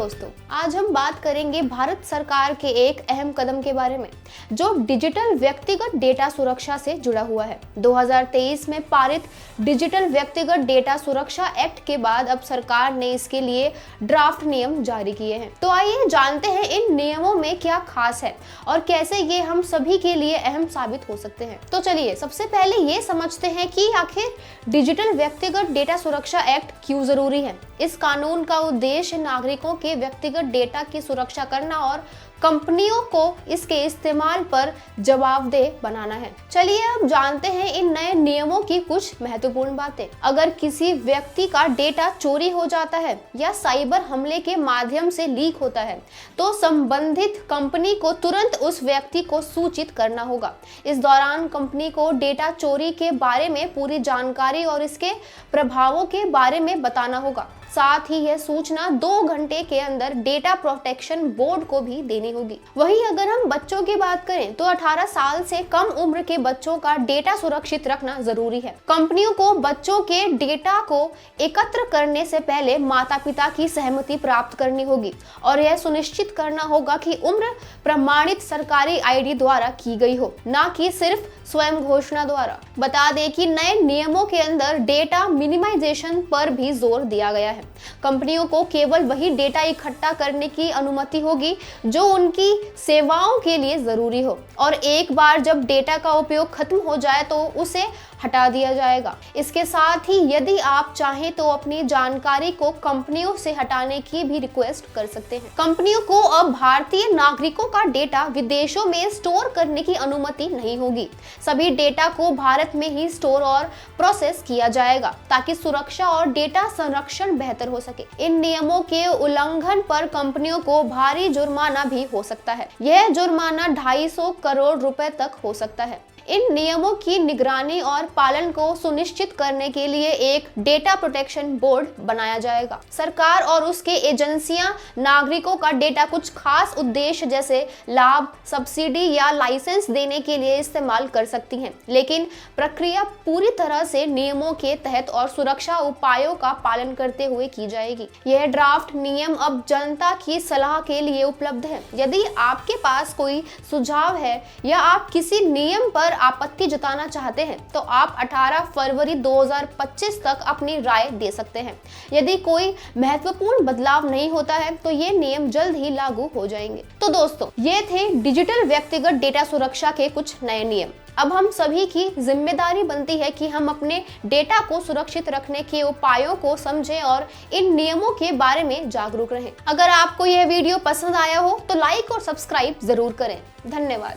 दोस्तों, आज हम बात करेंगे भारत सरकार के एक अहम कदम के बारे में जो डिजिटल व्यक्तिगत डेटा सुरक्षा से जुड़ा हुआ है। 2023 में पारित डिजिटल व्यक्तिगत डेटा सुरक्षा एक्ट के बाद अब सरकार ने इसके लिए ड्राफ्ट नियम जारी किए हैं। तो आइए जानते हैं इन नियमों में क्या खास है और कैसे ये हम सभी के लिए अहम साबित हो सकते हैं। तो चलिए सबसे पहले ये समझते हैं कि आखिर डिजिटल व्यक्तिगत डेटा सुरक्षा एक्ट क्यों जरूरी है। इस कानून का उद्देश्य नागरिकों के व्यक्तिगत डेटा की सुरक्षा करना और कंपनियों को इसके इस्तेमाल पर जवाबदेह बनाना है। चलिए अब जानते हैं इन नए नियमों की कुछ महत्वपूर्ण बातें। अगर किसी व्यक्ति का डेटा चोरी हो जाता है या साइबर हमले के माध्यम से लीक होता है तो संबंधित कंपनी को तुरंत उस व्यक्ति को सूचित करना होगा। इस दौरान कंपनी को डेटा चोरी के बारे में पूरी जानकारी और इसके प्रभावों के बारे में बताना होगा। साथ ही यह सूचना 2 घंटे के अंदर डेटा प्रोटेक्शन बोर्ड को भी देनी होगी। वहीं अगर हम बच्चों की बात करें तो 18 साल से कम उम्र के बच्चों का डेटा सुरक्षित रखना जरूरी है। कंपनियों को बच्चों के डेटा को एकत्र करने से पहले माता पिता की सहमति प्राप्त करनी होगी और यह सुनिश्चित करना होगा कि उम्र प्रमाणित सरकारी आईडी द्वारा की गई हो, ना कि सिर्फ स्वयं घोषणा द्वारा। बता दें कि नए नियमों के अंदर डेटा मिनिमाइजेशन पर भी जोर दिया गया है। कंपनियों को केवल वही डेटा इकट्ठा करने की अनुमति होगी जो उनकी सेवाओं के लिए जरूरी हो और एक बार जब डेटा का उपयोग खत्म हो जाए तो उसे हटा दिया जाएगा। इसके साथ ही यदि आप चाहें तो अपनी जानकारी को कंपनियों से हटाने की भी रिक्वेस्ट कर सकते हैं। कंपनियों को अब भारतीय नागरिकों का डेटा विदेशों में स्टोर करने की अनुमति नहीं होगी। सभी डेटा को भारत में ही स्टोर और प्रोसेस किया जाएगा ताकि सुरक्षा और डेटा संरक्षण बेहतर हो सके। इन नियमों के उल्लंघन पर कंपनियों को भारी जुर्माना भी हो सकता है। यह जुर्माना 250 करोड़ रुपए तक हो सकता है। इन नियमों की निगरानी और पालन को सुनिश्चित करने के लिए एक डेटा प्रोटेक्शन बोर्ड बनाया जाएगा। सरकार और उसके एजेंसियां नागरिकों का डेटा कुछ खास उद्देश्य जैसे लाभ, सब्सिडी या लाइसेंस देने के लिए इस्तेमाल कर सकती हैं, लेकिन प्रक्रिया पूरी तरह से नियमों के तहत और सुरक्षा उपायों का पालन करते हुए की जाएगी। यह ड्राफ्ट नियम अब जनता की सलाह के लिए उपलब्ध है। यदि आपके पास कोई सुझाव है या आप किसी नियम पर आपत्ति जताना चाहते हैं तो आप 18 फरवरी 2025 तक अपनी राय दे सकते हैं। यदि कोई महत्वपूर्ण बदलाव नहीं होता है तो ये नियम जल्द ही लागू हो जाएंगे। तो दोस्तों, ये थे डिजिटल व्यक्तिगत डेटा सुरक्षा के कुछ नए नियम। अब हम सभी की जिम्मेदारी बनती है कि हम अपने डेटा को सुरक्षित रखने के उपायों को समझें और इन नियमों के बारे में जागरूक रहें। अगर आपको यह वीडियो पसंद आया हो तो लाइक और सब्सक्राइब जरूर करें। धन्यवाद।